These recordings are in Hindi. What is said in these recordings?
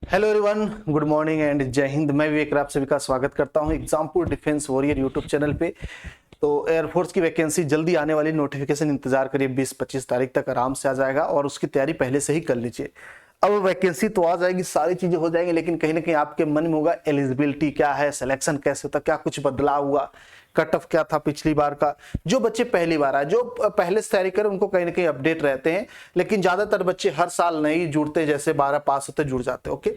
Hello everyone, good morning and जय हिंद। मैं विवेक आप सभी का स्वागत करता हूं Exampur defence warrior YouTube channel पे। तो एयरफोर्स की वैकेंसी जल्दी आने वाली, नोटिफिकेशन इंतजार करिए, 20-25 तारीख तक आराम से आ जाएगा और उसकी तैयारी पहले से ही कर लीजिए। अब वैकेंसी तो आ जाएगी, सारी चीजें हो जाएंगी, लेकिन कहीं ना कहीं आपके मन में होगा एलिजिबिलिटी क्या है, सिलेक्शन कैसे होता, क्या कुछ बदलाव हुआ, कट ऑफ क्या था पिछली बार का। जो बच्चे पहली बार आए, जो पहले से तैयारी करें, उनको कहीं ना कहीं अपडेट रहते हैं, लेकिन ज्यादातर बच्चे हर साल नहीं जुड़ते, जैसे 12 पास होते जुड़ जाते। ओके,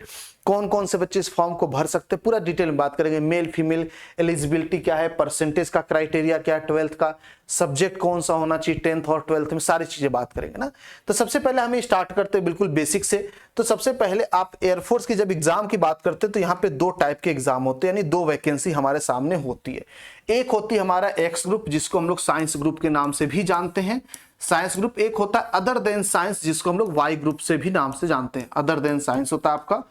कौन कौन से बच्चे इस फॉर्म को भर सकते हैं पूरा डिटेल में बात करेंगे। मेल फीमेल एलिजिबिलिटी क्या है, परसेंटेज का क्राइटेरिया क्या है, 12th का सब्जेक्ट कौन सा होना चाहिए, 10th और 12th में सारी चीजें बात करेंगे ना। तो सबसे पहले हमें स्टार्ट करते हैं बिल्कुल बेसिक से। तो सबसे पहले आप एयरफोर्स की जब एग्जाम की बात करते हैं तो यहाँ पे दो टाइप के एग्जाम होते हैं, यानी दो वैकेंसी हमारे सामने होती है। एक होती है हमारा एक्स ग्रुप, जिसको हम लोग साइंस ग्रुप के नाम से भी जानते हैं, साइंस ग्रुप। एक होता है अदर देन साइंस, जिसको हम लोग वाई ग्रुप से भी नाम से जानते हैं। अदर देन साइंस होता है आपका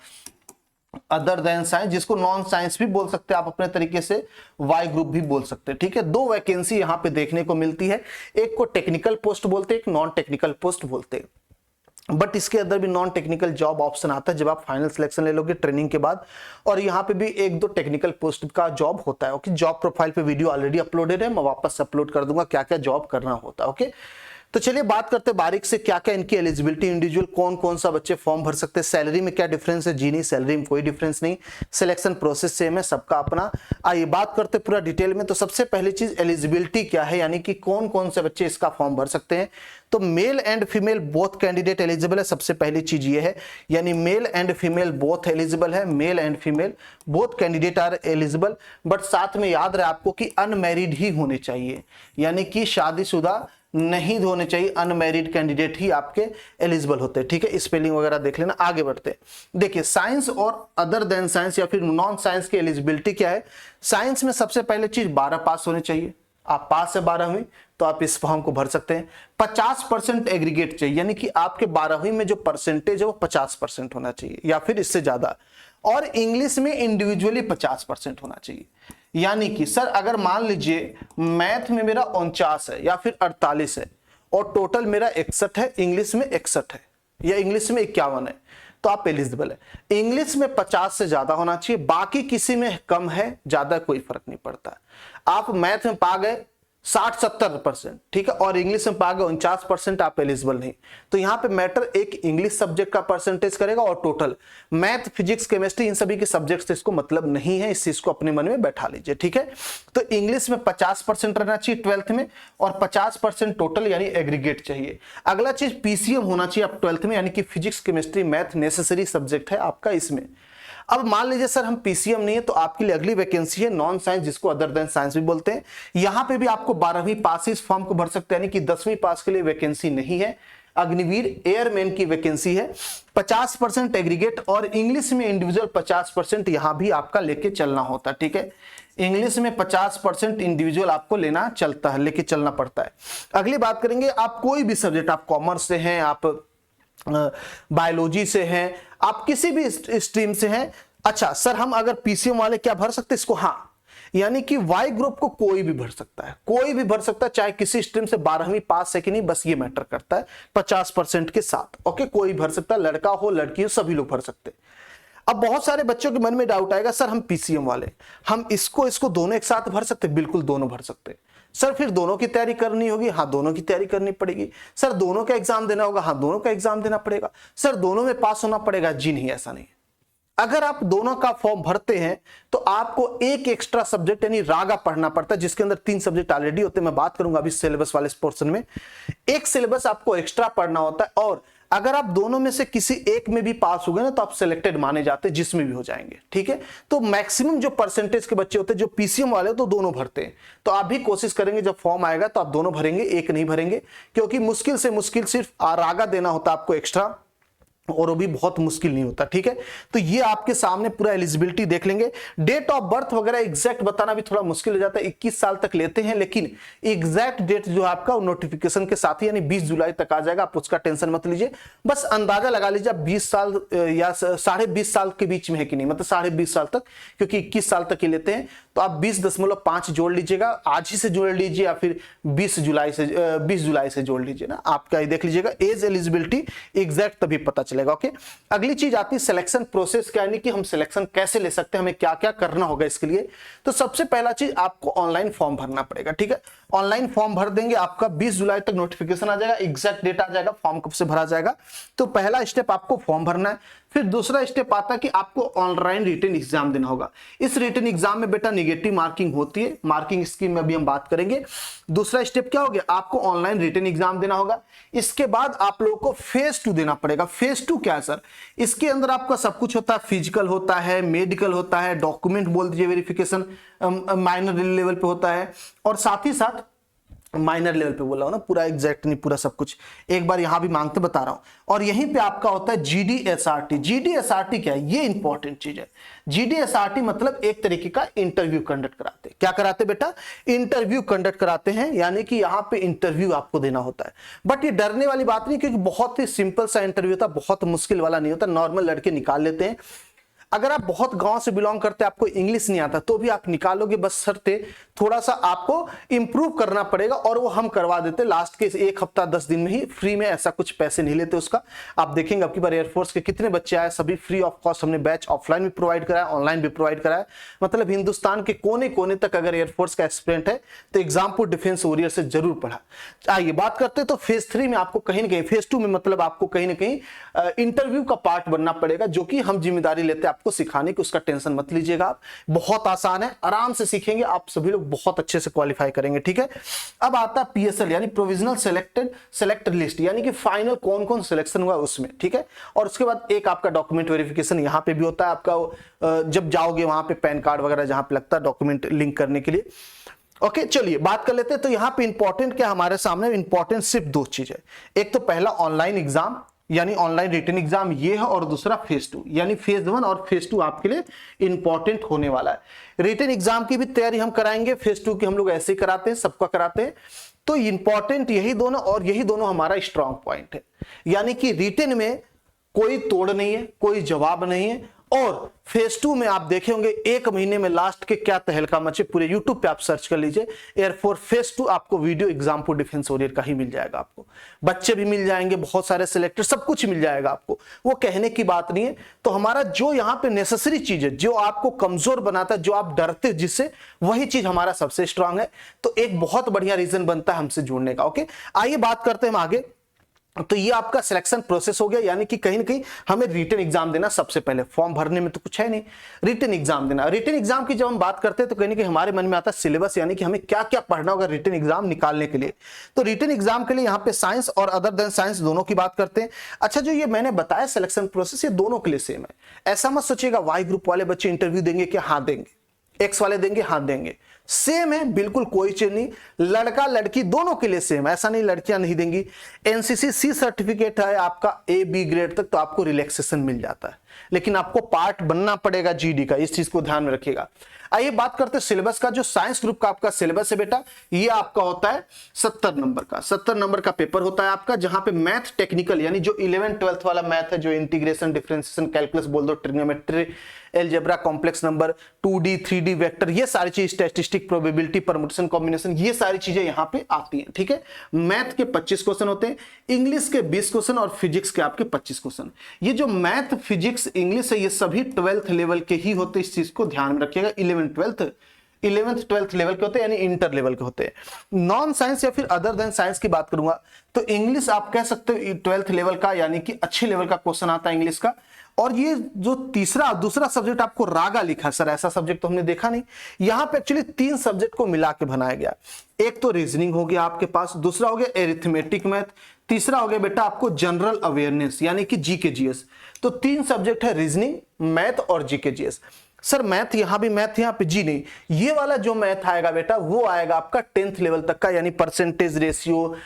अदर देन साइंस, जिसको नॉन साइंस भी बोल सकते हैं आप अपने तरीके से, वाई ग्रुप भी बोल सकते हैं। ठीक है, दो वैकेंसी यहाँ पे देखने को मिलती है। एक को टेक्निकल पोस्ट बोलते हैं, एक नॉन टेक्निकल पोस्ट बोलते हैं। बट इसके अंदर भी नॉन टेक्निकल जॉब ऑप्शन आता है जब आप फाइनल सिलेक्शन ले लोगे ट्रेनिंग के बाद, और यहाँ पे भी एक दो टेक्निकल पोस्ट का जॉब होता है। ओके, जॉब प्रोफाइल पे वीडियो ऑलरेडी अपलोडेड है, मैं वापस अपलोड कर दूंगा क्या क्या जॉब करना होता है। ओके, तो चलिए बात करते हैं बारीक से क्या क्या इनकी एलिजिबिलिटी, इंडिविजुअल कौन कौन सा बच्चे फॉर्म भर सकते हैं, सैलरी में क्या डिफरेंस है। जी नहीं, सैलरी में कोई डिफरेंस नहीं, सिलेक्शन प्रोसेस सेम है सबका अपना। आइए बात करते हैं पूरा डिटेल में। तो सबसे पहली चीज एलिजिबिलिटी क्या है, यानी कि कौन कौन से बच्चे इसका फॉर्म भर सकते हैं। तो male and female both candidate eligible है, सबसे पहली चीज ये है, यानी male and female both eligible है, male and female both candidate are eligible. But साथ में याद रहे आपको कि अनमैरिड ही होने चाहिए, यानी कि शादीशुदा नहीं होने चाहिए, अनमैरिड कैंडिडेट ही आपके एलिजिबल होते हैं। ठीक है, स्पेलिंग वगैरह देख लेना। आगे बढ़ते हैं, देखिए साइंस और अदर देन साइंस या फिर नॉन साइंस की एलिजिबिलिटी क्या है। साइंस में सबसे पहले चीज 12 पास होने चाहिए, आप पास है 12वीं तो आप इस फॉर्म को भर सकते हैं। 50% एग्रीगेट चाहिए, यानी कि आपके 12वीं में जो परसेंटेज है वो 50% होना चाहिए या फिर इससे ज्यादा। और इंग्लिश में इंडिविजुअली 50% होना चाहिए, यानी कि सर अगर मान लीजिए मैथ में मेरा 49 है या फिर 48 है और टोटल मेरा 61 है, इंग्लिश में 61 है या इंग्लिश में 51 है, तो आप एलिजिबल है। इंग्लिश में 50 से ज्यादा होना चाहिए, बाकी किसी में कम है ज्यादा कोई फर्क नहीं पड़ता। आप मैथ में पा गए 60-70%, ठीक है, और इंग्लिश में पा गए 49%, आप एलिजिबल नहीं। तो यहां पे मैटर एक इंग्लिश सब्जेक्ट का परसेंटेज करेगा और total math physics chemistry in सभी के सब्जेक्ट से इसको मतलब नहीं है, इस चीज को अपने मन में बैठा लीजिए। ठीक है, तो इंग्लिश में 50% रहना चाहिए 12th में और 50% टोटल यानी एग्रीगेट चाहिए। अगला चीज पीसीएम होना चाहिए आप 12th में, यानी कि physics chemistry math necessary subject है आपका इसमें। अब मान लीजिए सर हम पीसीएम नहीं है, तो आपके लिए अगली वैकेंसी है नॉन साइंस, जिसको अदर देन साइंस भी बोलते हैं। यहां पे भी आपको 12वीं पास इस फॉर्म को भर सकते हैं, यानी कि 10वीं पास के लिए वैकेंसी नहीं है। अग्निवीर एयरमैन की वैकेंसी है, 50% एग्रीगेट और इंग्लिश में इंडिविजुअल 50% यहां भी आपका लेके चलना होता है। ठीक है, इंग्लिश में 50% इंडिविजुअल आपको लेना चलता है, लेके चलना पड़ता है। अगली बात करेंगे, आप कोई भी सब्जेक्ट, आप कॉमर्स से हैं, आप बायोलॉजी से हैं, आप किसी भी स्ट्रीम से हैं। अच्छा सर हम अगर पीसीएम वाले क्या भर सकते हैं इसको, हाँ, यानी कि वाई ग्रुप को कोई भी भर सकता है, कोई भी भर सकता है, चाहे किसी स्ट्रीम से 12वीं पास है कि नहीं, बस ये मैटर करता है 50% के साथ। ओके, कोई भर सकता है, लड़का हो लड़की हो सभी लोग भर सकते हैं। अब बहुत सारे बच्चों के मन में डाउट आएगा, सर हम पीसीएम वाले, हम इसको दोनों एक साथ भर सकते हैं। बिल्कुल दोनों भर सकते हैं। सर फिर दोनों की तैयारी करनी होगी, हाँ दोनों की तैयारी करनी पड़ेगी। सर दोनों का एग्जाम देना होगा, हाँ दोनों का एग्जाम देना पड़ेगा। सर दोनों में पास होना पड़ेगा, जी नहीं, ऐसा नहीं। अगर आप दोनों का फॉर्म भरते हैं तो आपको एक एक्स्ट्रा सब्जेक्ट यानी रागा पढ़ना पड़ता है, जिसके अंदर 3 सब्जेक्ट ऑलरेडी होते हैं। मैं बात करूंगा अभी सिलेबस वाले पोर्शन में, एक सिलेबस आपको एक्स्ट्रा पढ़ना होता है। और अगर आप दोनों में से किसी एक में भी पास हो गए ना, तो आप सिलेक्टेड माने जाते हैं, जिसमें भी हो जाएंगे। ठीक है, तो मैक्सिमम जो परसेंटेज के बच्चे होते हैं जो पीसीएम वाले तो दोनों भरते हैं। तो आप भी कोशिश करेंगे जब फॉर्म आएगा तो आप दोनों भरेंगे, एक नहीं भरेंगे, क्योंकि मुश्किल से मुश्किल सिर्फ रागा देना होता है आपको एक्स्ट्रा, और वो भी बहुत मुश्किल नहीं होता। ठीक है, तो ये आपके सामने पूरा एलिजिबिलिटी देख लेंगे। डेट ऑफ बर्थ वगैरह एग्जैक्ट बताना भी थोड़ा मुश्किल हो जाता है, 21 साल तक लेते हैं, लेकिन एग्जैक्ट डेट जो है आपका नोटिफिकेशन के साथ ही यानी 20 जुलाई तक आ जाएगा, आप उसका टेंशन मत लीजिए। बस अंदाजा लगा लीजिए 20 साल या 20.5 साल के बीच में है कि नहीं, मतलब 20.5 साल तक, क्योंकि 21 साल तक ही लेते हैं। तो आप 20.5 जोड़ लीजिएगा, आज ही से जोड़ लीजिए या फिर 20 जुलाई से जोड़ लीजिए ना, आपका देख लीजिएगा एज एलिजिबिलिटी एग्जैक्ट तभी पता चलेगा। चलेगा। ओके, अगली चीज आती है सिलेक्शन प्रोसेस, यानी कि हम सिलेक्शन कैसे ले सकते हैं, हमें क्या क्या करना होगा इसके लिए। तो सबसे पहला चीज आपको ऑनलाइन फॉर्म भरना पड़ेगा। ठीक है, ऑनलाइन फॉर्म भर देंगे, आपका 20 जुलाई तक नोटिफिकेशन आ जाएगा, एग्जैक्ट डेट आ जाएगा फॉर्म कब से भरा जाएगा। तो पहला स्टेप आपको फॉर्म भरना है। फिर दूसरा स्टेप आता है कि आपको ऑनलाइन रिटन एग्जाम देना होगा। इस रिटन एग्जाम में बेटा निगेटिव मार्किंग होती है, मार्किंग स्कीम में भी हम बात करेंगे। दूसरा स्टेप क्या हो गया, आपको ऑनलाइन रिटन एग्जाम देना होगा। इसके बाद आप लोगों को फेज 2 देना पड़ेगा। फेज 2 क्या है सर, इसके अंदर आपका सब कुछ होता है, फिजिकल होता है, मेडिकल होता है, डॉक्यूमेंट बोल दीजिए वेरिफिकेशन माइनर लेवल पे होता है, और साथ ही साथ माइनर लेवल पे बोला हो ना, पूरा एग्जैक्ट नहीं, पूरा सब कुछ एक बार यहां भी मांगते बता रहा हूं। और यहीं पे आपका होता है जीडीएसआरटी। जीडीएसआरटी क्या है, ये इंपॉर्टेंट चीज है। जीडीएसआरटी मतलब एक तरीके का इंटरव्यू कंडक्ट कराते हैं। क्या कराते बेटा, इंटरव्यू कंडक्ट कराते हैं, यानी कि यहां पे इंटरव्यू आपको देना होता है। बट ये डरने वाली बात नहीं, क्योंकि बहुत ही सिंपल सा इंटरव्यू होता है, बहुत मुश्किल वाला नहीं होता, नॉर्मल लड़के निकाल लेते हैं। अगर आप बहुत गांव से बिलोंग करते हैं, आपको इंग्लिश नहीं आता, तो भी आप निकालोगे, बस शर्ते थोड़ा सा आपको इंप्रूव करना पड़ेगा, और वो हम करवा देते लास्ट के 1 हफ्ता 10 दिन में ही, फ्री में, ऐसा कुछ पैसे नहीं लेते उसका। आप देखेंगे अब की बार एयरफोर्स के कितने बच्चे आए, सभी फ्री ऑफ कॉस्ट हमने बैच ऑफलाइन भी प्रोवाइड कराया, ऑनलाइन भी प्रोवाइड कराया। मतलब हिंदुस्तान के कोने कोने तक अगर एयरफोर्स का एस्पिरेंट है तो एग्जामपुर डिफेंस वॉरियर से जरूर पढ़ा। आइए बात करते हैं, तो फेज 3 में आपको कहीं ना कहीं, फेज 2 में मतलब आपको कहीं ना कहीं इंटरव्यू का पार्ट बनना पड़ेगा, जो कि हम जिम्मेदारी लेते हैं आपको सिखाने की, उसका टेंशन मत लीजिएगा आप। बहुत आसान है, आराम से सीखेंगे आप, सभी लोग बहुत अच्छे से क्वालिफाई करेंगे। ठीक है, अब आता है पीएसएल यानी प्रोविजनल सेलेक्टेड लिस्ट, यानी कि फाइनल कौन कौन सिलेक्शन हुआ उसमें। ठीक है, और उसके बाद एक आपका डॉक्यूमेंट वेरिफिकेशन यहां पे भी होता है आपका, जब जाओगे वहां पे पैन कार्ड वगैरह जहां पे लगता है डॉक्यूमेंट लिंक करने के लिए। ओके, चलिए बात कर लेते हैं। तो यहां पे इंपॉर्टेंट क्या हमारे सामने, इंपॉर्टेंट सिर्फ 2 चीज है। एक तो पहला ऑनलाइन एग्जाम यानी ऑनलाइन रिटन एग्जाम ये है, और दूसरा फेज 2 यानी फेज 1 और फेज 2 आपके लिए इंपॉर्टेंट होने वाला है। रिटन एग्जाम की भी तैयारी हम कराएंगे, फेज 2 की हम लोग ऐसे ही कराते हैं, सबका कराते हैं। तो इंपॉर्टेंट यही दोनों, और यही दोनों हमारा स्ट्रॉन्ग पॉइंट है। यानी कि रिटन में कोई तोड़ नहीं है, कोई जवाब नहीं है, और फेज 2 में आप देखे होंगे 1 महीने में लास्ट के क्या तहलका मचे, पूरे यूट्यूब पे आप सर्च कर लीजिए एयरफोर्स फेज 2, आपको वीडियो एग्जामपुर डिफेंस वॉरियर का ही मिल जाएगा। आपको बच्चे भी मिल जाएंगे, बहुत सारे सिलेक्टर, सब कुछ मिल जाएगा आपको, वो कहने की बात नहीं है। तो हमारा जो यहाँ पे नेसेसरी चीज है, जो आपको कमजोर बनाता है, जो आप डरते जिससे, वही चीज हमारा सबसे स्ट्रांग है। तो एक बहुत बढ़िया रीजन बनता है हमसे जुड़ने का। ओके, आइए बात करते हैं हम आगे। तो ये आपका सिलेक्शन प्रोसेस हो गया, यानी कि कहीं ना कहीं हमें रिटन एग्जाम देना, सबसे पहले फॉर्म भरने में तो कुछ है नहीं, रिटन एग्जाम देना। रिटन एग्जाम की जब हम बात करते हैं तो कहीं ना कहीं हमारे मन में आता है सिलेबस, यानी कि हमें क्या क्या पढ़ना होगा रिटन एग्जाम निकालने के लिए। तो रिटन एग्जाम के लिए यहाँ पे साइंस और अदर देन साइंस दोनों की बात करते हैं। अच्छा, जो ये मैंने बताया सिलेक्शन प्रोसेस, ये दोनों के लिए सेम है। ऐसा मत सोचिएगा वाई ग्रुप वाले बच्चे इंटरव्यू देंगे कि हाँ देंगे, एक्स वाले देंगे हाँ देंगे, सेम है, बिल्कुल कोई चीज नहीं। लड़का लड़की दोनों के लिए सेम, ऐसा नहीं लड़कियां नहीं देंगी। एनसीसी सी सर्टिफिकेट है आपका A-B ग्रेड तक, तो आपको रिलैक्सेशन मिल जाता है, लेकिन आपको पार्ट बनना पड़ेगा जीडी का, इस चीज को ध्यान में रखिएगा। आइए बात करते हैं सिलेबस का। जो साइंस ग्रुप का आपका सिलेबस है बेटा, ये आपका होता है 70 नंबर का, 70 नंबर का पेपर होता है आपका, जहां पे मैथ टेक्निकल यानी जो 11th 12th वाला मैथ है, जो इंटीग्रेशन, डिफरेंशिएशन, कैलकुलस बोल दो, trigonometry, algebra, complex number, 2D 3D vector, ये सारी चीज, स्टैटिस्टिक, प्रोबेबिलिटी, परमुटेशन, कॉम्बिनेशन, ये सारी चीजें यहां पे आती हैं। ठीक है, मैथ के 25 क्वेश्चन होते हैं, इंग्लिश के 20 क्वेश्चन और फिजिक्स के आपके 25 क्वेश्चन। ये जो मैथ, फिजिक्स, इंग्लिश है, ये सभी 12th लेवल के ही होते हैं, इस चीज को ध्यान में रखिएगा। 11th 12th लेवल के होते हैं, यानी इंटर लेवल के होते हैं। नॉन साइंस या फिर अदर देन साइंस की बात करूंगा तो इंग्लिश आप कह सकते हो 12th लेवल का, यानी कि अच्छे लेवल का क्वेश्चन आता है इंग्लिश का। और ये जो दूसरा सब्जेक्ट आपको रागा लिखा, सर ऐसा सब्जेक्ट तो हमने देखा नहीं। यहां पे एक्चुअली 3 सब्जेक्ट को मिला के बनाया गया। एक तो रीजनिंग हो गया आपके पास, दूसरा हो गया एरिथमेटिक मैथ, तीसरा हो गया बेटा आपको जनरल अवेयरनेस यानी कि जीके जीएस। तो 3 सब्जेक्ट है, रीजनिंग, मैथ और जीके जीएस। सर मैथ यहां भी, मैथ यहां पे जी नहीं, ये वाला जो मैथ आएगा बेटा वो आएगा आपका 10th लेवल तक का, यानी परसेंटेज रेशियो,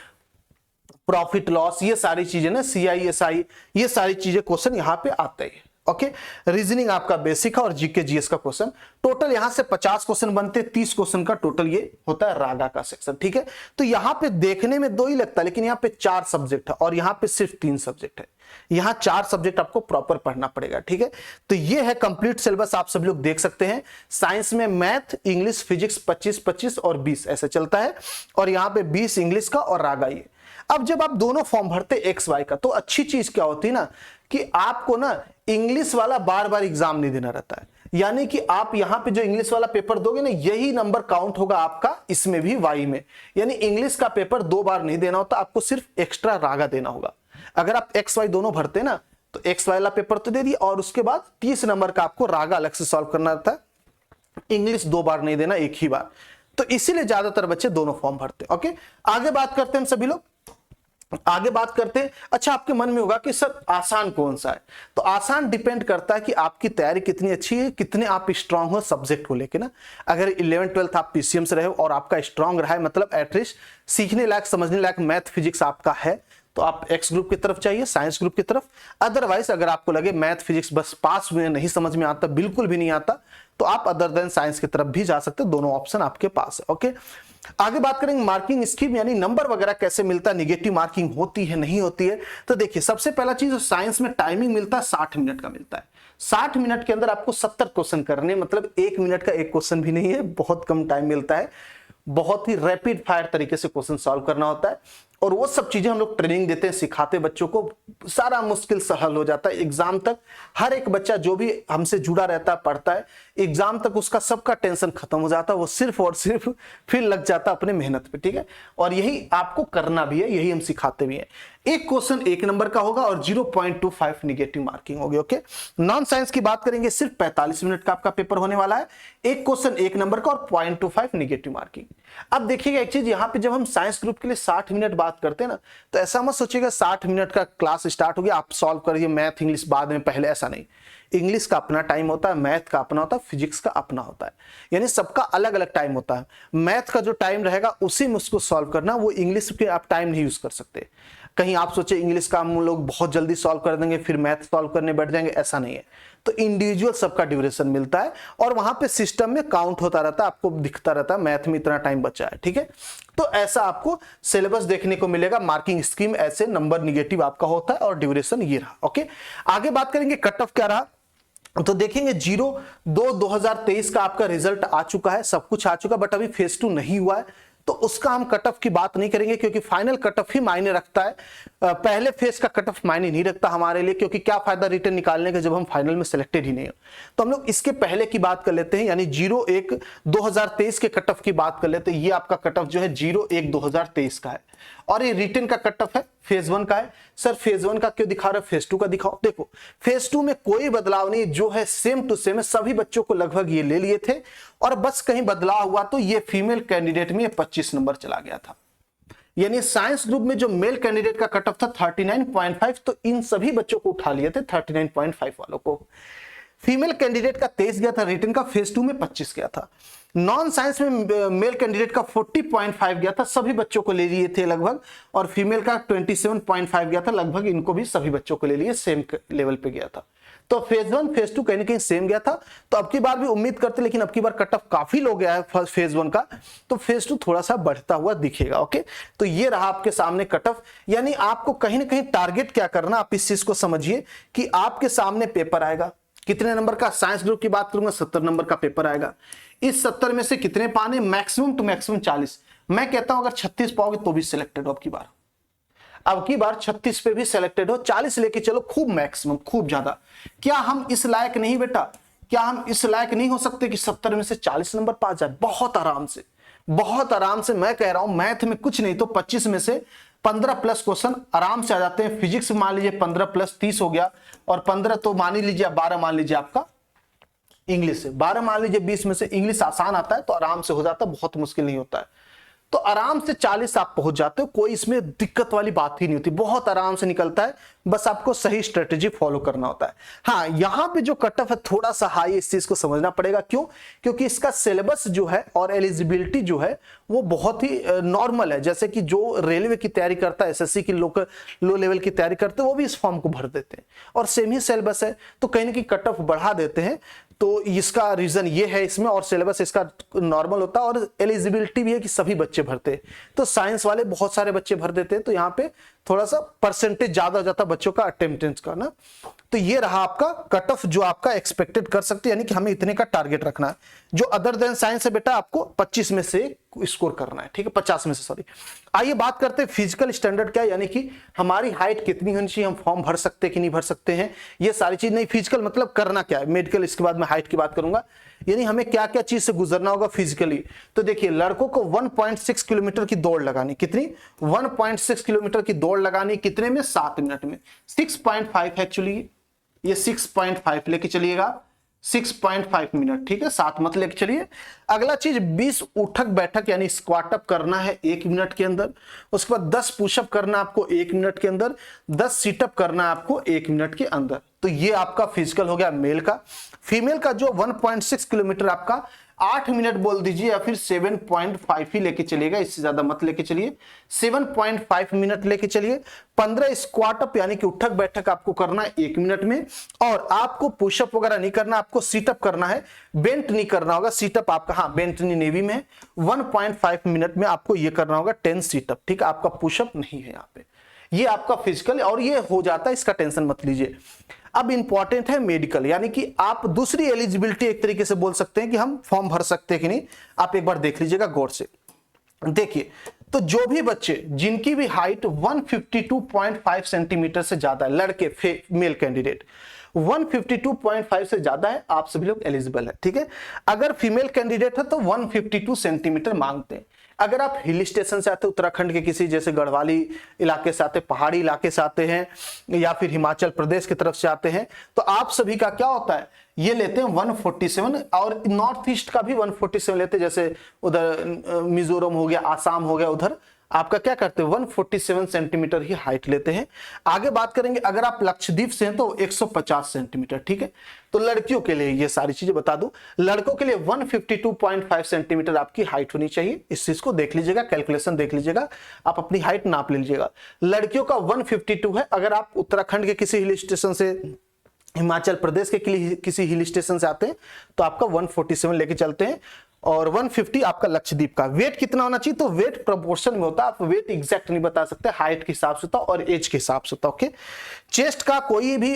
प्रॉफिट लॉस, ये सारी चीजें ना, CISI, ये सारी चीजें क्वेश्चन यहां पे आते हैं। ओके, रीजनिंग आपका बेसिक है और जीके जीएस का क्वेश्चन। टोटल यहां से 50 क्वेश्चन बनते हैं, 30 क्वेश्चन का टोटल ये होता है रागा का सेक्शन। ठीक है, तो यहां पे देखने में 2 ही लगता है, लेकिन यहां पे 4 सब्जेक्ट है और यहां पे सिर्फ 3 सब्जेक्ट है। यहां 4 सब्जेक्ट आपको प्रॉपर पढ़ना पड़ेगा। ठीक है, तो ये है कंप्लीट सिलेबस, आप सब लोग देख सकते हैं। साइंस में मैथ, इंग्लिश, फिजिक्स 25-25 और 20 ऐसे चलता है, और यहां पे 20 इंग्लिश का और रागा ये। अब जब आप दोनों फॉर्म भरते XY का, तो अच्छी चीज क्या होती है ना, कि आपको ना इंग्लिश वाला बार बार एग्जाम नहीं देना रहता है, यानी कि आप यहां पे जो इंग्लिश वाला पेपर दोगे ना, यही नंबर काउंट होगा आपका इसमें भी वाई में। यानी इंग्लिश का पेपर 2 बार नहीं देना होता, आपको सिर्फ एक्स्ट्रा रागा देना होगा। अगर आप एक्स वाई दोनों भरते ना तो एक्स वाई वाला पेपर तो दे दिए, और उसके बाद 30 नंबर का आपको रागा अलग से सॉल्व करना रहता है। इंग्लिश 2 बार नहीं देना, एक ही बार। तो इसीलिए ज्यादातर बच्चे दोनों फॉर्म भरते हैं। ओके, आगे बात करते हैं हम सभी लोग, आगे बात करते हैं। अच्छा, आपके मन में होगा कि सर आसान कौन सा है? तो आसान डिपेंड करता है कि आपकी तैयारी कितनी अच्छी है, कितने आप स्ट्रांग हो सब्जेक्ट को लेके ना। अगर 11th 12th आप पीसीएम से रहे हो और आपका स्ट्रांग रहा है, मतलब एटलीस्ट सीखने लायक समझने लायक मैथ फिजिक्स आपका है, तो आप एक्स ग्रुप की तरफ चाहिए, साइंस ग्रुप की तरफ। अदरवाइज अगर आपको लगे मैथ फिजिक्स बस पास में नहीं समझ में आता, बिल्कुल भी नहीं आता, तो आप अदर देन साइंस की तरफ भी जा सकते हैं। दोनों ऑप्शन आपके पास है। ओके, आगे बात करेंगे मार्किंग स्कीम, यानी नंबर वगैरह कैसे मिलता है, निगेटिव मार्किंग होती है नहीं होती है। तो देखिए, सबसे पहला चीज साइंस में टाइमिंग मिलता है, 60 मिनट का मिलता है। 60 मिनट के अंदर आपको 70 क्वेश्चन करने, मतलब 1 मिनट का एक क्वेश्चन भी नहीं है, बहुत कम टाइम मिलता है। बहुत ही रैपिड फायर तरीके से क्वेश्चन सॉल्व करना होता है, और वो सब चीजें हम लोग ट्रेनिंग देते हैं, सिखाते बच्चों को, सारा मुश्किल सहल हो जाता है। एग्जाम तक हर एक बच्चा जो भी हमसे जुड़ा रहता है, पढ़ता है, एग्जाम तक उसका सबका टेंशन खत्म हो जाता है, वो सिर्फ और सिर्फ फिर लग जाता है अपने मेहनत पे। ठीक है, और यही आपको करना भी है, यही हम सिखाते भी हैं। एक क्वेश्चन 1 नंबर का होगा और 0.25 निगेटिव मार्किंग होगी। ओके, नॉन साइंस की बात करेंगे, सिर्फ 45 मिनट का आपका पेपर होने वाला है, एक क्वेश्चन 1 नंबर का और 0.25 निगेटिव मार्किंग। अब देखिएगा एक चीज, यहां पे जब हम साइंस ग्रुप के लिए 60 मिनट बात करते हैं ना, तो ऐसा मत सोचिएगा 60 मिनट का क्लास स्टार्ट हो गया, आप सॉल्व करिए मैथ इंग्लिश बाद में, पहले, ऐसा नहीं। इंग्लिश का अपना टाइम होता है, मैथ का अपना होता है, फिजिक्स का अपना होता है, यानी सबका अलग अलग टाइम होता है। मैथ का जो टाइम रहेगा उसी में उसको सॉल्व करना, वो इंग्लिश के आप टाइम नहीं यूज कर सकते। कहीं आप सोचे इंग्लिश का हम लोग बहुत जल्दी सॉल्व कर देंगे फिर मैथ सॉल्व करने बैठ जाएंगे, ऐसा नहीं है। तो इंडिविजुअल सबका ड्यूरेशन मिलता है, और वहां पे सिस्टम में काउंट होता रहता है, आपको दिखता रहता है मैथ में इतना टाइम बचा है। ठीक है, तो ऐसा आपको सिलेबस देखने को मिलेगा, मार्किंग स्कीम ऐसे, नंबर निगेटिव आपका होता है, और ड्यूरेशन ये रहा। ओके, आगे बात करेंगे कट ऑफ क्या रहा। तो देखेंगे 02/2023 का आपका रिजल्ट आ चुका है, सब कुछ आ चुका, बट अभी फेज 2 नहीं हुआ है, तो उसका हम कट ऑफ की बात नहीं करेंगे, क्योंकि फाइनल कट ऑफ ही मायने रखता है। पहले फेज का कट ऑफ मायने नहीं रखता हमारे लिए, क्योंकि क्या फायदा रिटर्न निकालने का जब हम फाइनल में सिलेक्टेड ही नहीं हो। तो हम लोग इसके पहले की बात कर लेते हैं, यानी 01/2023 के कट ऑफ की बात कर लेते हैं। ये आपका कट ऑफ जो है 01/2023 का है, और ये रिटर्न का कट ऑफ है फेज 1 का है। सर फेज 1 का क्यों दिखा रहे हो, फेज 2 का दिखाओ। देखो फेज 2 में कोई बदलाव नहीं, जो है सेम टू सेम है, सभी बच्चों को लगभग ये ले लिए थे, और बस कहीं बदलाव हुआ तो ये फीमेल कैंडिडेट में 25 नंबर चला गया था। यानी साइंस ग्रुप में जो मेल कैंडिडेट का कट ऑफ था 39.5, तो इन सभी बच्चों को उठा लिए थे, 39.5 वालों को। फीमेल कैंडिडेट का 23 गया था, रिटर्न का फेज 2 में 25 गया था। नॉन साइंस में मेल कैंडिडेट का 40.5 गया था, सभी बच्चों को ले लिए थे लगभग, और फीमेल का 27.5 गया था, लगभग इनको भी सभी बच्चों को ले लिए, सेम लेवल पे गया था। तो फेज 1 फेज 2 कहीं ना कहीं सेम गया था। तो अब की बार भी उम्मीद करते, लेकिन अब की बार कट ऑफ काफी लो गया है फेज 1 का, तो फेज 2 थोड़ा सा बढ़ता हुआ दिखेगा। ओके, तो ये रहा आपके सामने कट ऑफ। यानी आपको कहीं ना कहीं टारगेट क्या करना, आप इस चीज को समझिए कि आपके सामने पेपर आएगा, कितने नंबर का, साइंस ग्रुप की बात करूंगा 70 नंबर का पेपर आएगा। इस 70 में से कितने पाने, मैक्सिमम टू मैक्सिमम 40। मैं कहता हूं अगर 36 पाओगे तो भी सिलेक्टेड हो। अब की बार 36 पे भी सिलेक्टेड हो, 40 लेके चलो, खूब मैक्सिमम, खूब ज्यादा। क्या हम इस लायक नहीं बेटा, क्या हम इस लायक नहीं हो सकते कि 70 में से 40 नंबर पा जाए? बहुत आराम से, बहुत आराम से। मैं कह रहा हूं मैथ में कुछ नहीं तो 25 में से 15 प्लस क्वेश्चन आराम से आ जाते हैं। फिजिक्स मान लीजिए 15 प्लस 30 हो गया, और 15 तो मान ही लीजिए 12 मान लीजिए आपका इंग्लिश से, 12 मान लीजिए 20 में से इंग्लिश आसान आता है तो आराम से हो जाता है, बहुत मुश्किल नहीं होता है। तो आराम से 40 आप पहुंच जाते हो, कोई इसमें दिक्कत वाली बात ही नहीं होती, बहुत आराम से निकलता है, बस आपको सही स्ट्रेटेजी फॉलो करना होता है। हाँ, यहां पे जो कट ऑफ है थोड़ा सा हाई, इस चीज को समझना पड़ेगा। क्यों? क्योंकि इसका सिलेबस जो है और एलिजिबिलिटी जो है वो बहुत ही नॉर्मल है। जैसे कि जो रेलवे की तैयारी करता है, एसएससी की लो लेवल की तैयारी करते हैं, वो भी इस फॉर्म को भर देते हैं, और सेम ही सिलेबस है, तो कहीं ना कहीं कट ऑफ बढ़ा देते हैं। तो इसका रीजन ये है इसमें, और सिलेबस इसका नॉर्मल होता है, और एलिजिबिलिटी भी है कि सभी बच्चे भरते हैं। तो साइंस वाले बहुत सारे बच्चे भर देते हैं, तो यहाँ पे थोड़ा सा परसेंटेज ज्यादा हो जाता है बच्चों का अटेम्प्टेंस का ना। तो ये रहा आपका कट ऑफ जो आपका एक्सपेक्टेड कर सकते हैं, यानी कि हमें इतने का टारगेट रखना है। जो अदर देन साइंस है बेटा आपको 25 में से स्कोर करना है, ठीक है, 50 में से, सॉरी। आइए बात करते हैं फिजिकल स्टैंडर्ड क्या है, यानी कि हमारी हाइट कितनी होनी चाहिए, हम फॉर्म भर सकते हैं कि नहीं भर सकते हैं, ये सारी चीज। नहीं, फिजिकल मतलब करना क्या है, मेडिकल इसके बाद मैं हाइट की बात करूंगा, यानी हमें क्या क्या चीज से गुजरना होगा फिजिकली। तो देखिए, लड़कों को 1.6 किलोमीटर की दौड़ लगानी, कितनी, 1.6 किलोमीटर की दौड़ लगानी, कितने में, 7 मिनट में। 6.5 एक्चुअली, ये 6.5 लेके चलिएगा, 6.5 मिनट, ठीक है, 7 मत लेके चलिए। अगला चीज 20 उठक बैठक यानी स्क्वाट अप करना है 1 मिनट के अंदर। उसके बाद 10 पुशअप करना आपको 1 मिनट के अंदर, 10 सीटअप करना आपको 1 मिनट के अंदर। तो ये आपका फिजिकल हो गया मेल का। फीमेल का जो 1.6 किलोमीटर आपका 8 मिनट बोल दीजिए, या फिर 7.5 ही लेके चलिएगा, इससे ज्यादा मत लेके चलिए, 7.5 मिनट लेके चलिए। 15 स्क्वाट अप यानी कि उठक बैठक आपको करना है 1 मिनट में, और आपको पुशअप वगैरह नहीं करना, आपको सीटअप करना है, बेंट नहीं करना होगा। सीटअप आपका, हाँ, बेंट नहीं, नेवी में 1.5 मिनट में आपको ये करना होगा 10 सीटअप, ठीक है, आपका पुशअप नहीं है यहाँ पे। ये आपका फिजिकल, और ये हो जाता है, इसका टेंशन मत लीजिए। अब इंपॉर्टेंट है मेडिकल, यानी कि आप दूसरी एलिजिबिलिटी एक तरीके से बोल सकते हैं कि हम फॉर्म भर सकते हैं कि नहीं। आप एक बार देख लीजिएगा गौर से। देखिए, तो जो भी बच्चे जिनकी भी हाइट 152.5 सेंटीमीटर से ज्यादा है, लड़के मेल कैंडिडेट 152.5 से ज्यादा है, आप सभी लोग एलिजिबल है, ठीक है। अगर फीमेल कैंडिडेट है तो 152 सेंटीमीटर मांगते हैं। अगर आप हिल स्टेशन से आते हैं, उत्तराखंड के किसी जैसे गढ़वाली इलाके से आते, पहाड़ी इलाके से आते हैं, या फिर हिमाचल प्रदेश की तरफ से आते हैं, तो आप सभी का क्या होता है, ये लेते हैं 147, और नॉर्थ ईस्ट का भी 147 लेते हैं, जैसे उधर मिजोरम हो गया, आसाम हो गया, उधर आपका क्या करते हैं 147 सेंटीमीटर ही हाइट लेते हैं। आगे बात करेंगे, अगर आप लक्षद्वीप से हैं तो 150 सेंटीमीटर, ठीक है। तो लड़कियों के लिए ये सारी चीजें बता दूं, लड़कों के लिए 152.5 सेंटीमीटर आपकी हाइट होनी चाहिए। इस चीज को देख लीजिएगा, कैलकुलेशन देख लीजिएगा, आप अपनी हाइट नाप लीजिएगा। लड़कियों का 152 है। अगर आप उत्तराखंड के किसी हिल स्टेशन से, हिमाचल प्रदेश के किसी हिल स्टेशन से आते हैं, तो आपका 147 लेके चलते हैं, और 150 आपका लक्षद्वीप का। वेट कितना होना चाहिए, तो वेट प्रोपोर्शन में होता है, आप वेट एग्जैक्ट नहीं बता सकते, हाइट के हिसाब से होता और एज के हिसाब से होता, ओके। चेस्ट का कोई भी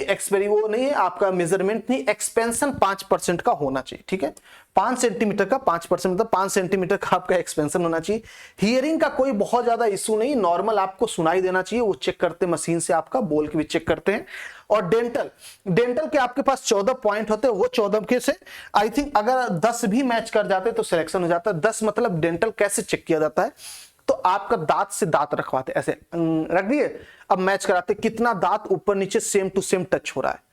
वो नहीं है आपका, मेजरमेंट नहीं, एक्सपेंशन 5% का होना चाहिए, ठीक है। 5 सेंटीमीटर का 5%, मतलब 5 सेंटीमीटर का आपका एक्सपेंशन होना चाहिए। हियरिंग का कोई बहुत ज्यादा इशू नहीं, नॉर्मल आपको सुनाई देना चाहिए, वो चेक करते मशीन से, आपका बोल के भी चेक करते हैं। और डेंटल के आपके पास 14 पॉइंट होते हैं, वो 14 के से आई थिंक अगर 10 भी मैच कर जाते तो सिलेक्शन हो जाता है। 10 मतलब डेंटल कैसे चेक किया जाता है, तो आपका दांत से दांत रखवाते, ऐसे रख दिए, अब मैच कराते कितना दांत ऊपर नीचे सेम टू सेम टच हो रहा है।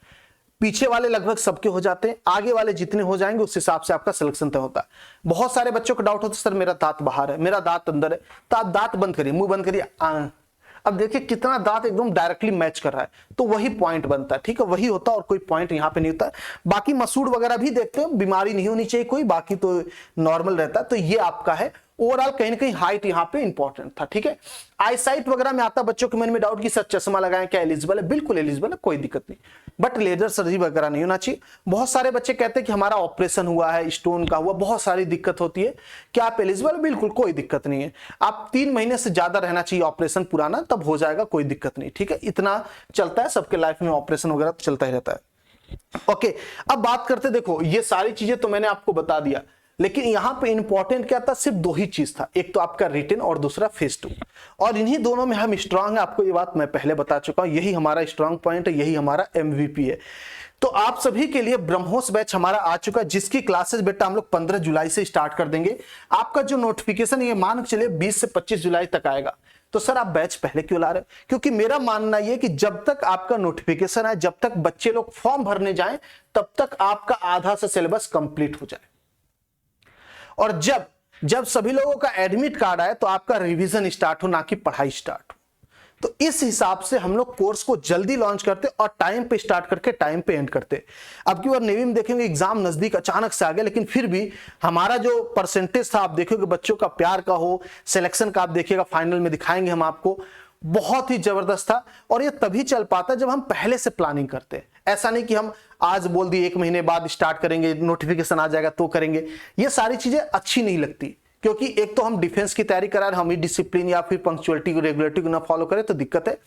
पीछे वाले लगभग सबके हो जाते हैं, आगे वाले जितने हो जाएंगे उस हिसाब से आपका सिलेक्शन तय होता है। बहुत सारे बच्चों का डाउट होता है, सर मेरा दांत बाहर है, मेरा दांत अंदर है, तो आप दांत बंद करिए, मुंह बंद करिए, अब देखिए कितना दांत एकदम डायरेक्टली मैच कर रहा है, तो वही पॉइंट बनता है, ठीक है, वही होता है, और कोई पॉइंट यहाँ पे नहीं होता है। बाकी मसूड़ वगैरह भी देखते हैं, बीमारी नहीं होनी चाहिए कोई, बाकी तो नॉर्मल रहता है। तो ये आपका है ओवरऑल, कहीं ना कहीं हाइट यहाँ पे इंपॉर्टेंट था, ठीक है। आई साइट वगैरह में आता बच्चों के मन में डाउट कि सर चश्मा लगाएं क्या एलिजिबल है, बिल्कुल एलिजिबल है, कोई दिक्कत नहीं, बट लेजर सर्जरी वगैरह नहीं होना चाहिए। बहुत सारे बच्चे कहते हैं कि हमारा ऑपरेशन हुआ है, स्टोन का हुआ, बहुत सारी दिक्कत होती है, क्या आप एलिजिबल? बिल्कुल कोई दिक्कत नहीं है। आप 3 महीने से ज्यादा रहना चाहिए ऑपरेशन पुराना, तब हो जाएगा, कोई दिक्कत नहीं, ठीक है। इतना चलता है सबके लाइफ में, ऑपरेशन वगैरह तो चलता ही रहता है, ओके। अब बात करते, देखो ये सारी चीजें तो मैंने आपको बता दिया, लेकिन यहां पे इंपॉर्टेंट क्या था, सिर्फ 2 ही चीज था, एक तो आपका रिटन और दूसरा फेज 2, और इन्हीं दोनों में हम स्ट्रांग है, आपको ये बात मैं पहले बता चुका हूं, यही हमारा स्ट्रांग पॉइंट है, यही हमारा MVP है। तो आप सभी के लिए ब्रह्मोस बैच हमारा आ चुका है, जिसकी क्लासेस बेटा हम लोग 15 जुलाई से स्टार्ट कर देंगे। आपका जो नोटिफिकेशन ये मान के चलिए 20 से 25 जुलाई तक आएगा। तो सर आप बैच पहले क्यों ला रहे हो? क्योंकि मेरा मानना यह कि जब तक आपका नोटिफिकेशन आए, जब तक बच्चे लोग फॉर्म भरने जाएं, तब तक आपका आधा से सिलेबस कंप्लीट हो जाए, और जब सभी लोगों का एडमिट कार्ड आए तो आपका रिवीजन स्टार्ट हो, ना कि पढ़ाई स्टार्ट हो। तो इस हिसाब से हम लोग कोर्स को जल्दी लॉन्च करते और टाइम पे स्टार्ट करके टाइम पे एंड करते। अब की बार नेवी में देखेंगे एग्जाम नजदीक अचानक से आ गया, लेकिन फिर भी हमारा जो परसेंटेज था, आप देखोगे बच्चों का प्यार का हो, सिलेक्शन का आप देखिएगा, फाइनल में दिखाएंगे हम आपको, बहुत ही जबरदस्त था। और ये तभी चल पाता जब हम पहले से प्लानिंग करते हैं। ऐसा नहीं कि हम आज बोल दिए 1 महीने बाद स्टार्ट करेंगे, नोटिफिकेशन आ जाएगा तो करेंगे, ये सारी चीजें अच्छी नहीं लगती। क्योंकि एक तो हम डिफेंस की तैयारी करा रहे, हम ही डिसिप्लिन या फिर पंक्चुअलिटी को, रेगुलरिटी को ना फॉलो करें तो दिक्कत है।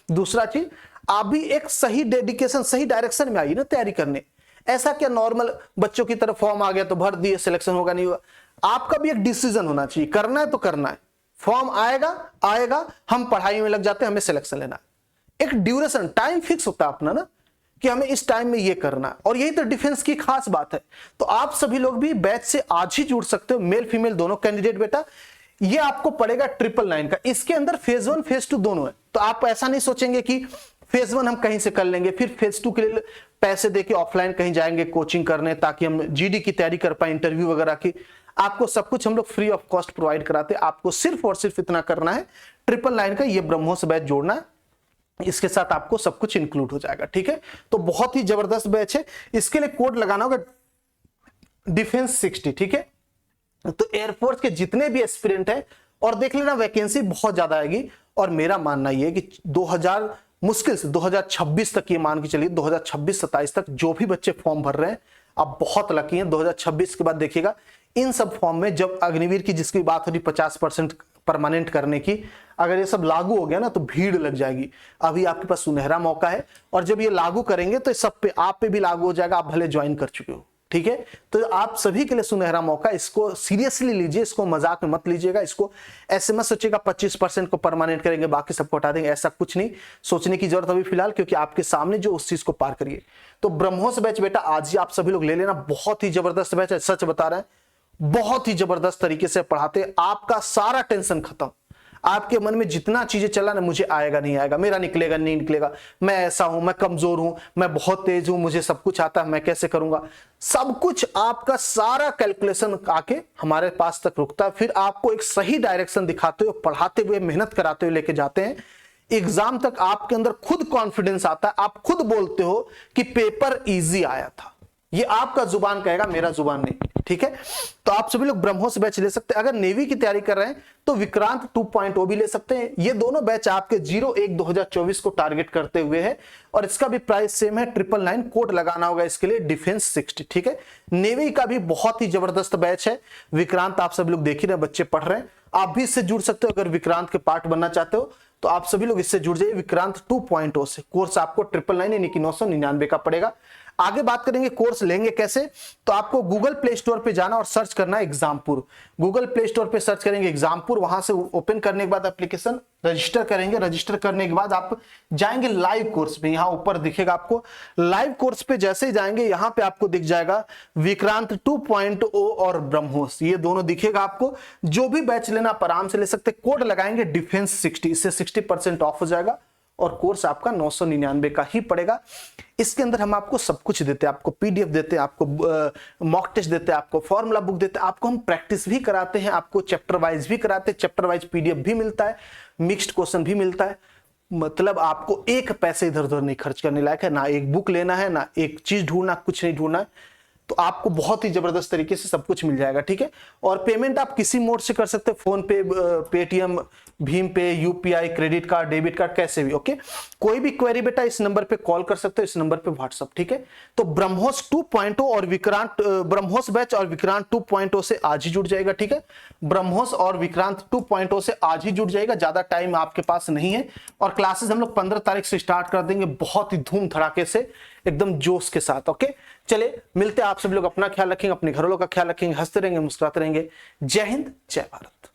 दूसरा चीज, आप भी एक सही डेडिकेशन, सही डायरेक्शन में आइए ना तैयारी करने। ऐसा क्या नॉर्मल बच्चों की तरह फॉर्म आ गया तो भर दिए, सिलेक्शन होगा नहीं होगा। आपका भी एक डिसीजन होना चाहिए, करना है तो करना है। फॉर्म आएगा आएगा, हम पढ़ाई में लग जाते हैं, हमें सिलेक्शन लेना है। एक ड्यूरेशन, टाइम फिक्स होता है अपना ना, कि हमें इस टाइम में ये करना है। और यही तो डिफेंस की खास बात है। तो आप सभी लोग भी बैच से आज ही जुड़ सकते हो, मेल फीमेल दोनों कैंडिडेट। बेटा ये आपको पड़ेगा 999 का। इसके अंदर फेज 1 फेज 2 दोनों है। तो आप ऐसा नहीं सोचेंगे कि फेज 1 हम कहीं से कर लेंगे, फिर फेज 2 के लिए पैसे देके ऑफलाइन कहीं जाएंगे कोचिंग करने, ताकि हम जीडी की तैयारी कर पाए, इंटरव्यू वगैरह की। आपको सब कुछ हम लोग फ्री ऑफ कॉस्ट प्रोवाइड कराते हैं। आपको सिर्फ और सिर्फ इतना करना है, 999 का ये ब्रह्मोस बैच जोड़ना है, इसके साथ आपको सब कुछ इंक्लूड हो जाएगा। ठीक है, तो बहुत ही जबरदस्त बैच है। इसके लिए कोड लगाना होगा डिफेंस 60। ठीक है, तो एयरफोर्स के जितने भी एस्पिरेंट है, और देख लेना वैकेंसी बहुत ज्यादा आएगी। और मेरा मानना यह है कि 2000 मुश्किल से 2026 तक, ये मान के चलिए 2026-27 तक जो भी बच्चे फॉर्म भर रहे हैं, आप बहुत लकी हैं। 2026 के बाद देखिएगा इन सब फॉर्म में, जब अग्निवीर की जिसकी बात हो रही 50% परमानेंट करने की, अगर ये सब लागू हो गया ना तो भीड़ लग जाएगी। अभी आपके पास सुनहरा मौका है, और जब ये लागू करेंगे तो सब पे, आप पे भी लागू हो जाएगा, आप भले ज्वाइन कर चुके हो। ठीक है, तो आप सभी के लिए सुनहरा मौका, इसको सीरियसली लीजिए, इसको मजाक में मत लीजिएगा। इसको ऐसे मत सोचिएगा 25% को परमानेंट करेंगे बाकी सबको हटा देंगे, ऐसा कुछ नहीं सोचने की जरूरत अभी फिलहाल, क्योंकि आपके सामने जो उस चीज को पार करिए। तो ब्रह्मोस बैच बेटा आज ही आप सभी लोग ले लेना, बहुत ही जबरदस्त बैच है, सच बता रहे हैं, बहुत ही जबरदस्त तरीके से पढ़ाते हैं। आपका सारा टेंशन खत्म। आपके मन में जितना चीजें चला ना, मुझे आएगा नहीं आएगा, मेरा निकलेगा नहीं निकलेगा, मैं ऐसा हूं, मैं कमजोर हूं, मैं बहुत तेज हूं, मुझे सब कुछ आता है, मैं कैसे करूंगा, सब कुछ आपका सारा कैलकुलेशन आके हमारे पास तक रुकता है। फिर आपको एक सही डायरेक्शन दिखाते हुए, पढ़ाते हुए, मेहनत कराते हुए लेके जाते हैं। एग्जाम तक आपके अंदर खुद कॉन्फिडेंस आता है, आप खुद बोलते हो कि पेपर इजी आया था। ये आपका जुबान कहेगा, मेरा जुबान नहीं। ठीक है, तो आप सभी लोग ब्रह्मोस बैच ले सकते हैं। अगर नेवी की तैयारी कर रहे हैं तो विक्रांत 2.0 भी ले सकते हैं। ये दोनों बैच आपके 01/2024 को टारगेट करते हुए है, और इसका भी प्राइस सेम है, 999 कोड लगाना होगा इसके लिए, डिफेंस 60। ठीक है, नेवी का भी बहुत ही जबरदस्त बैच है। विक्रांत आप सभी लोग देख ही रहे, बच्चे पढ़ रहे हैं, आप भी इससे जुड़ सकते हो। अगर विक्रांत के पार्ट बनना चाहते हो तो आप सभी लोग इससे जुड़ जाइए विक्रांत 2.0 से। कोर्स आपको 999 यानी कि 999 का पड़ेगा। आगे बात करेंगे कोर्स लेंगे कैसे, तो आपको गूगल प्ले स्टोर पे जाना और सर्च करना है एग्जामपुर। गूगल प्ले स्टोर पे सर्च करेंगे एग्जामपुर, वहां से ओपन करने के बाद एप्लीकेशन रजिस्टर करेंगे। रजिस्टर करने के बाद आप जाएंगे लाइव कोर्स पे, यहां ऊपर दिखेगा आपको लाइव कोर्स पे। जैसे ही जाएंगे यहां पे आपको दिख जाएगा विक्रांत 2.0 और ब्रह्मोस, ये दोनों दिखेगा आपको। जो भी बैच लेना आप आराम से ले सकते। कोड लगाएंगे डिफेंस 60, इससे 60% ऑफ हो जाएगा, और कोर्स आपका 999 का ही पड़ेगा। इसके अंदर हम आपको सब कुछ देते हैं, आपको पीडीएफ देते हैं, आपको मॉक टेस्ट देते हैं, आपको फॉर्मूला बुक देते हैं, आपको हम प्रैक्टिस भी कराते हैं, आपको चैप्टर वाइज भी कराते हैं, चैप्टर वाइज पीडीएफ भी मिलता है, मिक्स्ड क्वेश्चन भी मिलता है। मतलब आपको एक पैसे इधर उधर नहीं खर्च करने लायक है, ना एक बुक लेना है, ना एक चीज ढूंढना, कुछ नहीं ढूंढना है। तो आपको बहुत ही जबरदस्त तरीके से सब कुछ मिल जाएगा। ठीक है, और पेमेंट आप किसी मोड से कर सकते हैं, फोन पे, पेटीएम, भीम पे, UPI, credit card, debit card, कैसे भी। ओके, कोई भी क्वेरी बेटा इस नंबर पे कॉल कर सकते हो, इस नंबर पे व्हाट्सअप। ठीक है, तो ब्रह्मोस 2.0 और विक्रांत, ब्रह्मोस बैच और विक्रांत 2.0 से आज ही जुड़ जाएगा। ठीक है, ब्रह्मोस और विक्रांत 2.0 से आज ही जुड़ जाएगा, ज्यादा टाइम आपके पास नहीं है। और क्लासेस हम लोग 15 तारीख से स्टार्ट कर देंगे, बहुत ही धूम धड़ाके से, एकदम जोश के साथ। ओके, चलिए मिलते हैं। आप सब लोग अपना ख्याल रखेंगे, अपने घर वालों का ख्याल रखेंगे, हंसते रहेंगे, मुस्कुराते रहेंगे। जय हिंद, जय भारत।